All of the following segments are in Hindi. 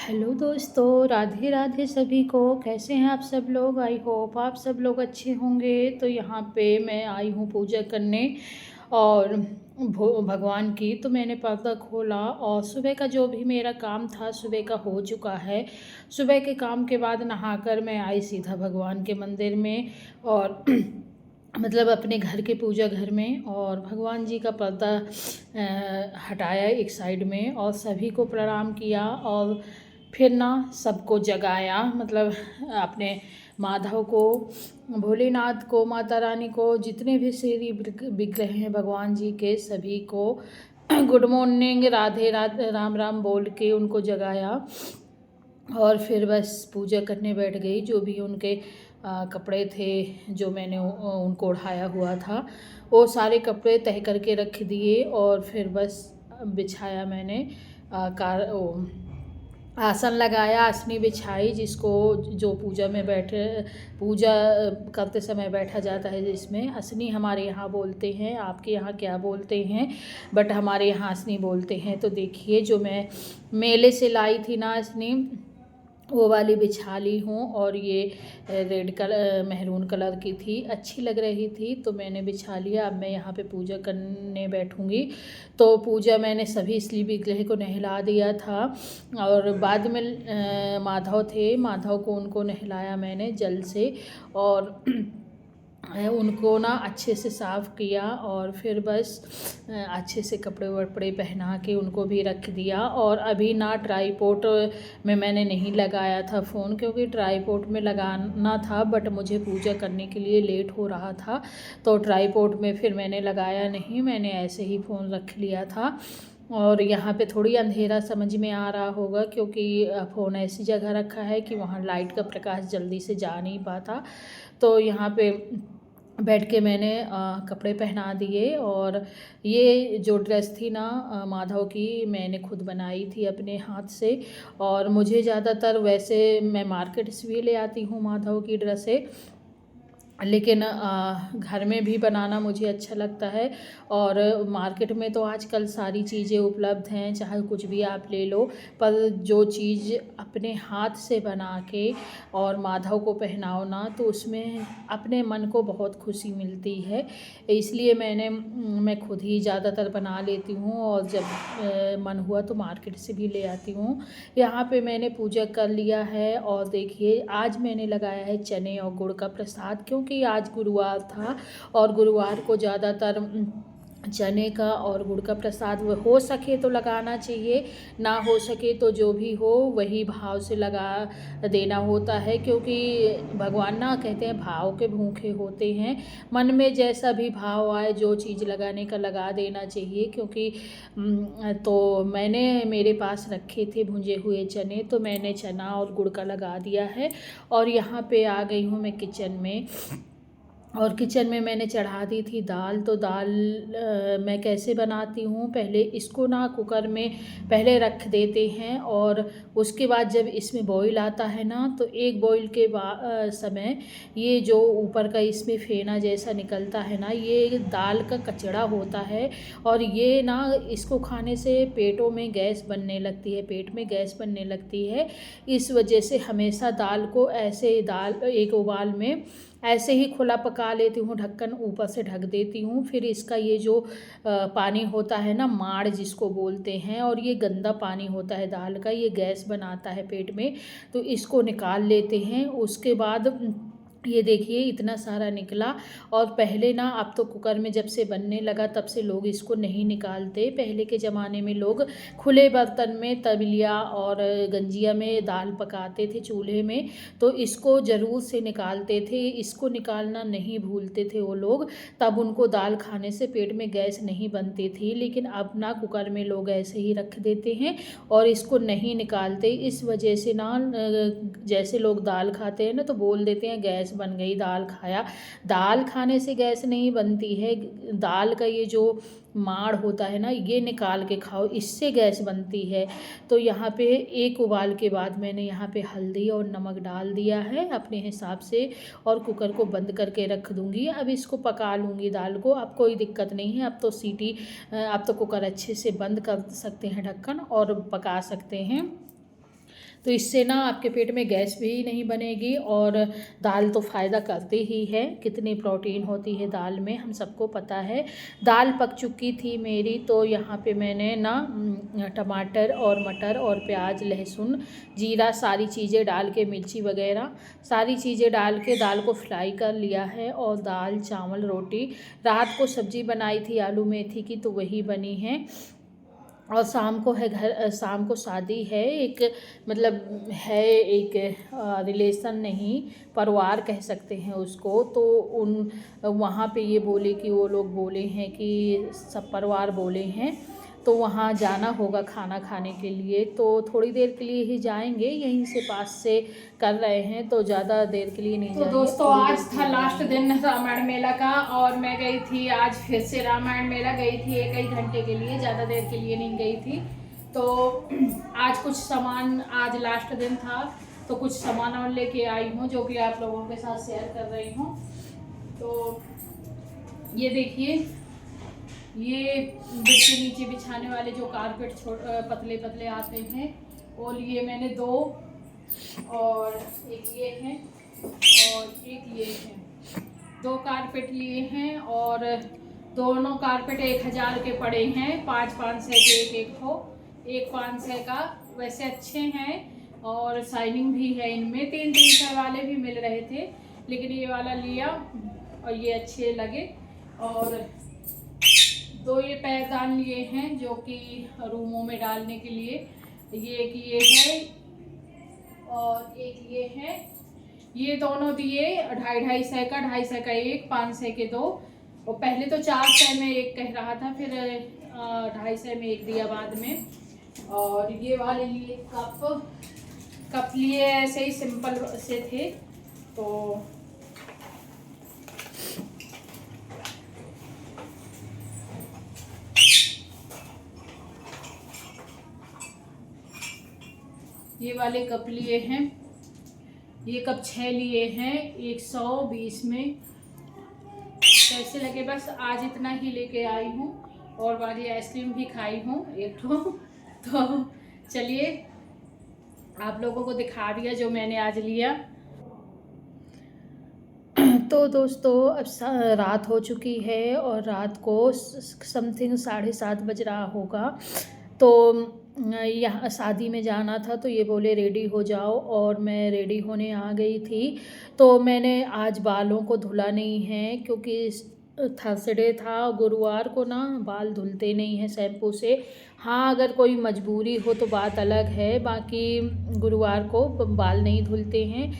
हेलो दोस्तों, राधे राधे सभी को। कैसे हैं आप सब लोग? आई होप आप सब लोग अच्छे होंगे। तो यहाँ पे मैं आई हूँ पूजा करने और भगवान की। तो मैंने पर्दा खोला और सुबह का जो भी मेरा काम था सुबह का हो चुका है। सुबह के काम के बाद नहाकर मैं आई सीधा भगवान के मंदिर में और मतलब अपने घर के पूजा घर में, और भगवान जी का पर्दा हटाया एक साइड में और सभी को प्रणाम किया। और फिर ना सबको जगाया, मतलब अपने माधव को, भोलेनाथ को, माता रानी को, जितने भी श्री विग्रह हैं भगवान जी के सभी को गुड मॉर्निंग, राधे राधे, राम राम बोल के उनको जगाया। और फिर बस पूजा करने बैठ गई। जो भी उनके कपड़े थे जो मैंने उनको ओढ़ाया हुआ था वो सारे कपड़े तह करके रख दिए और फिर बस बिछाया मैंने आसन लगाया, आसनी बिछाई, जिसको जो पूजा में बैठे पूजा करते समय बैठा जाता है, जिसमें असनी हमारे यहाँ बोलते हैं। आपके यहाँ क्या बोलते हैं? बट हमारे यहाँ असनी बोलते हैं। तो देखिए जो मैं मेले से लाई थी ना असनी, वो वाली बिछा ली हूँ। और ये रेड कलर मेहरून कलर की थी, अच्छी लग रही थी तो मैंने बिछा लिया। अब मैं यहाँ पे पूजा करने बैठूँगी। तो पूजा मैंने सभी श्री विग्रह को नहला दिया था और बाद में माधव थे, माधव को उनको नहलाया मैंने जल से और उनको ना अच्छे से साफ़ किया और फिर बस अच्छे से कपड़े वपड़े पहना के उनको भी रख दिया। और अभी ना ट्राईपोड में मैंने नहीं लगाया था फ़ोन, क्योंकि ट्राईपोड में लगाना था बट मुझे पूजा करने के लिए लेट हो रहा था, तो ट्राईपोड में फिर मैंने लगाया नहीं, मैंने ऐसे ही फ़ोन रख लिया था। और यहाँ पे थोड़ी अंधेरा समझ में आ रहा होगा, क्योंकि फ़ोन ऐसी जगह रखा है कि वहाँ लाइट का प्रकाश जल्दी से जा नहीं पाता। तो यहाँ पे बैठ के मैंने कपड़े पहना दिए। और ये जो ड्रेस थी ना माधव की, मैंने खुद बनाई थी अपने हाथ से। और मुझे ज़्यादातर वैसे मैं मार्केट से भी ले आती हूँ माधव की ड्रेसें, लेकिन घर में भी बनाना मुझे अच्छा लगता है। और मार्केट में तो आजकल सारी चीज़ें उपलब्ध हैं, चाहे कुछ भी आप ले लो, पर जो चीज़ अपने हाथ से बना के और माधव को पहनाओ ना, तो उसमें अपने मन को बहुत खुशी मिलती है। इसलिए मैं खुद ही ज़्यादातर बना लेती हूँ और जब मन हुआ तो मार्केट से भी ले आती हूँ। यहाँ पे मैंने पूजा कर लिया है और देखिए आज मैंने लगाया है चने और गुड़ का प्रसाद, क्योंकि आज गुरुवार था और गुरुवार को ज़्यादातर चने का और गुड़ का प्रसाद हो सके तो लगाना चाहिए, ना हो सके तो जो भी हो वही भाव से लगा देना होता है। क्योंकि भगवान ना कहते हैं भाव के भूखे होते हैं, मन में जैसा भी भाव आए जो चीज़ लगाने का लगा देना चाहिए। क्योंकि तो मैंने मेरे पास रखे थे भुंजे हुए चने, तो मैंने चना और गुड़ का लगा दिया है। और यहाँ पे आ गई हूँ मैं किचन में, और किचन में मैंने चढ़ा दी थी दाल। तो दाल मैं कैसे बनाती हूँ, पहले इसको ना कुकर में पहले रख देते हैं और उसके बाद जब इसमें बॉईल आता है ना, तो एक बॉईल के समय ये जो ऊपर का इसमें फेना जैसा निकलता है ना, ये दाल का कचड़ा होता है। और ये ना इसको खाने से पेटों में गैस बनने लगती है, पेट में गैस बनने लगती है। इस वजह से हमेशा दाल को ऐसे दाल एक उबाल में ऐसे ही खुला पका लेती हूँ, ढक्कन ऊपर से ढक देती हूँ। फिर इसका ये जो पानी होता है ना, माड़ जिसको बोलते हैं, और ये गंदा पानी होता है दाल का, ये गैस बनाता है पेट में, तो इसको निकाल लेते हैं। उसके बाद ये देखिए इतना सारा निकला। और पहले ना, अब तो कुकर में जब से बनने लगा तब से लोग इसको नहीं निकालते। पहले के ज़माने में लोग खुले बर्तन में तविलिया और गंजिया में दाल पकाते थे चूल्हे में, तो इसको ज़रूर से निकालते थे, इसको निकालना नहीं भूलते थे वो लोग, तब उनको दाल खाने से पेट में गैस नहीं बनती थी। लेकिन अब ना कुकर में लोग ऐसे ही रख देते हैं और इसको नहीं निकालते। इस वजह से ना जैसे लोग दाल खाते हैं ना तो बोल देते हैं गैस बन गई दाल खाया। दाल खाने से गैस नहीं बनती है, दाल का ये जो माड़ होता है ना, ये निकाल के खाओ, इससे गैस बनती है। तो यहाँ पे एक उबाल के बाद मैंने यहाँ पे हल्दी और नमक डाल दिया है अपने हिसाब से, और कुकर को बंद करके रख दूँगी। अब इसको पका लूँगी दाल को, अब कोई दिक्कत नहीं है। अब तो अब तो कुकर अच्छे से बंद कर सकते हैं ढक्कन और पका सकते हैं। तो इससे ना आपके पेट में गैस भी नहीं बनेगी। और दाल तो फ़ायदा करती ही है, कितनी प्रोटीन होती है दाल में हम सबको पता है। दाल पक चुकी थी मेरी, तो यहाँ पे मैंने ना टमाटर और मटर और प्याज, लहसुन, जीरा, सारी चीज़ें डाल के, मिर्ची वगैरह सारी चीज़ें डाल के दाल को फ्राई कर लिया है। और दाल, चावल, रोटी, रात को सब्ज़ी बनाई थी आलू मेथी की, तो वही बनी है। और शाम को है शाम को शादी है, एक मतलब है एक रिलेशन नहीं, परिवार कह सकते हैं उसको। तो उन वहाँ पे ये बोले कि वो लोग बोले हैं कि सब परिवार बोले हैं, तो वहाँ जाना होगा खाना खाने के लिए। तो थोड़ी देर के लिए ही जाएंगे, यहीं से पास से कर रहे हैं, तो ज़्यादा देर के लिए नहीं जाएंगे। तो दोस्तों आज था लास्ट दिन रामायण मेला का, और मैं गई थी आज फिर से रामायण मेला गई थी, एक घंटे के लिए, ज़्यादा देर के लिए नहीं गई थी। तो आज कुछ सामान, आज लास्ट दिन था तो कुछ सामान और लेके आई हूँ, जो कि आप लोगों के साथ शेयर कर रही हूँ। तो ये देखिए, ये बेड के नीचे बिछाने वाले जो कारपेट पतले पतले आते हैं, वो लिए मैंने 2, और एक ये है और एक ये है। 2 कारपेट लिए हैं, और दोनों कारपेट 1000 के पड़े हैं। 500 के एक हो, एक 500 का। वैसे अच्छे हैं और शाइनिंग भी है इनमें। 300 वाले भी मिल रहे थे, लेकिन ये वाला लिया और ये अच्छे लगे। और 2 ये पैरदान लिए हैं, जो कि रूमों में डालने के लिए। ये है और एक ये है। ये दोनों दिए 250 का, 250 का एक, 500 के 2। और पहले तो 400 में एक कह रहा था, फिर 250 में एक दिया बाद में। और ये वाले लिए कप लिए ऐसे ही सिंपल से थे। तो ये वाले कप लिए हैं, ये कप 6 लिए हैं 120 में। कैसे लगे, बस आज इतना ही लेके आई हूँ, और वाली आइसक्रीम भी खाई हूँ एक तो चलिए आप लोगों को दिखा दिया जो मैंने आज लिया। तो दोस्तों अब रात हो चुकी है, और रात को समथिंग 7:30 बज रहा होगा। तो यहाँ शादी में जाना था, तो ये बोले रेडी हो जाओ, और मैं रेडी होने आ गई थी। तो मैंने आज बालों को धुला नहीं है, क्योंकि थर्सडे था, गुरुवार को ना बाल धुलते नहीं हैं शैम्पू से। हाँ, अगर कोई मजबूरी हो तो बात अलग है, बाकी गुरुवार को बाल नहीं धुलते हैं।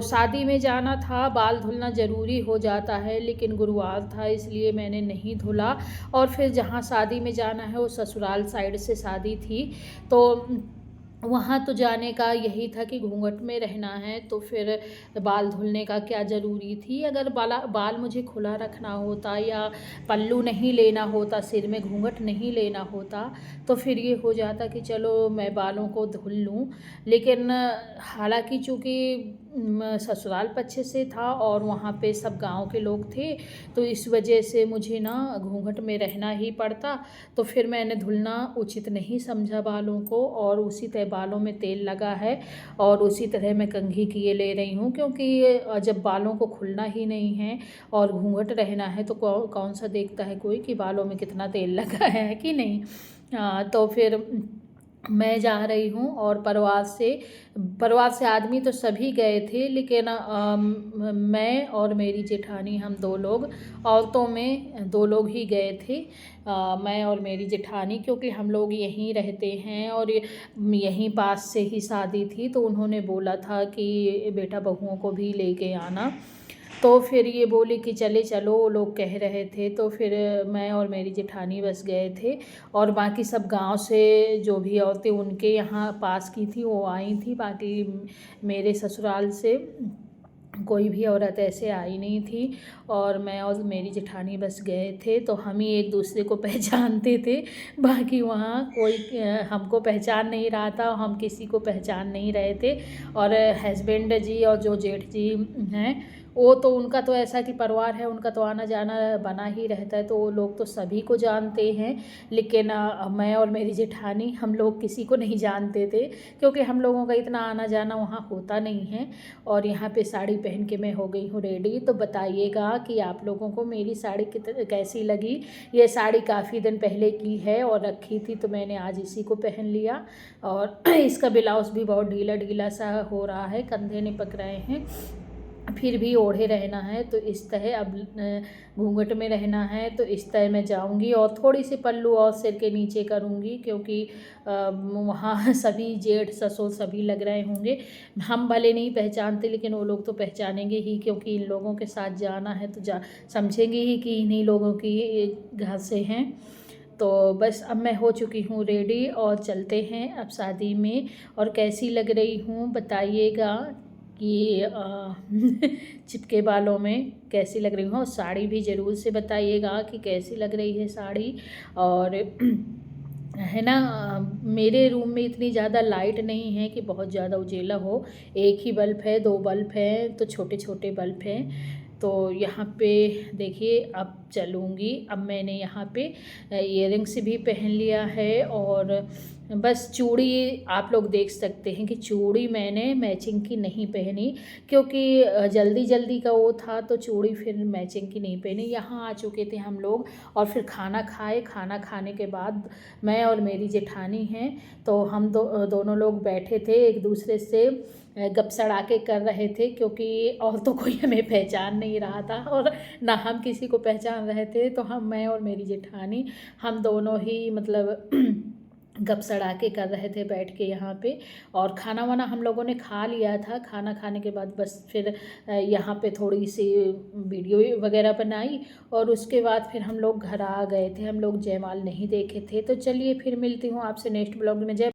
शादी में जाना था, बाल धुलना ज़रूरी हो जाता है, लेकिन गुरुवार था इसलिए मैंने नहीं धुला। और फिर जहाँ शादी में जाना है वो ससुराल साइड से शादी थी, तो वहाँ तो जाने का यही था कि घूंघट में रहना है, तो फिर बाल धुलने का क्या ज़रूरी थी। अगर बाल मुझे खुला रखना होता, या पल्लू नहीं लेना होता, सिर में घूंघट नहीं लेना होता, तो फिर ये हो जाता कि चलो मैं बालों को धुल लूँ। लेकिन हालांकि चूँकि ससुराल पक्ष से था और वहाँ पे सब गांव के लोग थे, तो इस वजह से मुझे ना घूंघट में रहना ही पड़ता। तो फिर मैंने धुलना उचित नहीं समझा बालों को, और उसी तरह बालों में तेल लगा है, और उसी तरह मैं कंघी किए ले रही हूँ, क्योंकि जब बालों को खुलना ही नहीं है और घूंघट रहना है, तो कौन सा देखता है कोई कि बालों में कितना तेल लगा है कि नहीं। तो फिर मैं जा रही हूँ, और परिवार से आदमी तो सभी गए थे, लेकिन मैं और मेरी जेठानी, हम 2 लोग, औरतों में 2 लोग ही गए थे। मैं और मेरी जेठानी, क्योंकि हम लोग यहीं रहते हैं और यहीं पास से ही शादी थी, तो उन्होंने बोला था कि बेटा बहुओं को भी लेके आना। तो फिर ये बोले कि चलो, वो लोग कह रहे थे, तो फिर मैं और मेरी जेठानी बस गए थे। और बाकी सब गांव से जो भी औरतें उनके यहाँ पास की थी वो आई थी, बाकी मेरे ससुराल से कोई भी औरत ऐसे आई नहीं थी। और मैं और मेरी जेठानी बस गए थे, तो हम ही एक दूसरे को पहचानते थे, बाकी वहाँ कोई हमको पहचान नहीं रहा था, हम किसी को पहचान नहीं रहे थे। और हस्बैंड जी और जो जेठ जी हैं वो तो उनका तो ऐसा कि परिवार है, उनका तो आना जाना बना ही रहता है, तो वो लोग तो सभी को जानते हैं। लेकिन मैं और मेरी जेठानी हम लोग किसी को नहीं जानते थे, क्योंकि हम लोगों का इतना आना जाना वहाँ होता नहीं है। और यहाँ पे साड़ी पहन के मैं हो गई हूँ रेडी। तो बताइएगा कि आप लोगों को मेरी साड़ी कैसी लगी। ये साड़ी काफ़ी दिन पहले की है और रखी थी, तो मैंने आज इसी को पहन लिया। और इसका ब्लाउज़ भी बहुत ढीला ढीला सा हो रहा है, कंधे नहीं पक रहे हैं, फिर भी ओढ़े रहना है। तो इस तरह अब घूंघट में रहना है, तो इस तरह मैं जाऊंगी। और थोड़ी सी पल्लू और सिर के नीचे करूंगी, क्योंकि वहाँ सभी जेठ ससुर सभी लग रहे होंगे। हम भले नहीं पहचानते, लेकिन वो लोग तो पहचानेंगे ही, क्योंकि इन लोगों के साथ जाना है तो समझेंगे ही कि इन्हीं लोगों की घर से हैं। तो बस अब मैं हो चुकी हूँ रेडी और चलते हैं अब शादी में। और कैसी लग रही हूँ बताइएगा कि चिपके बालों में कैसी लग रही हूँ। और साड़ी भी ज़रूर से बताइएगा कि कैसी लग रही है साड़ी। और है ना, मेरे रूम में इतनी ज़्यादा लाइट नहीं है कि बहुत ज़्यादा उजेला हो। एक ही बल्ब है, 2 बल्ब हैं, तो छोटे छोटे बल्ब हैं। तो यहाँ पे देखिए अब चलूँगी। अब मैंने यहाँ पे इयररिंग्स भी पहन लिया है। और बस चूड़ी आप लोग देख सकते हैं कि चूड़ी मैंने मैचिंग की नहीं पहनी, क्योंकि जल्दी जल्दी का वो था, तो चूड़ी फिर मैचिंग की नहीं पहनी। यहाँ आ चुके थे हम लोग और फिर खाना खाए। खाना खाने के बाद मैं और मेरी जेठानी हैं, तो हम दोनों लोग बैठे थे एक दूसरे से गप सड़ाके कर रहे थे, क्योंकि और तो कोई हमें पहचान नहीं रहा था और ना हम किसी को पहचान रहे थे। तो मैं और मेरी जेठानी हम दोनों ही मतलब गप सड़ाके कर रहे थे बैठ के यहाँ पे। और खाना वाना हम लोगों ने खा लिया था। खाना खाने के बाद बस फिर यहाँ पे थोड़ी सी वीडियो वगैरह बनाई, और उसके बाद फिर हम लोग घर आ गए थे। हम लोग जयमाल नहीं देखे थे। तो चलिए फिर मिलती हूँ आपसे नेक्स्ट ब्लॉग में। जय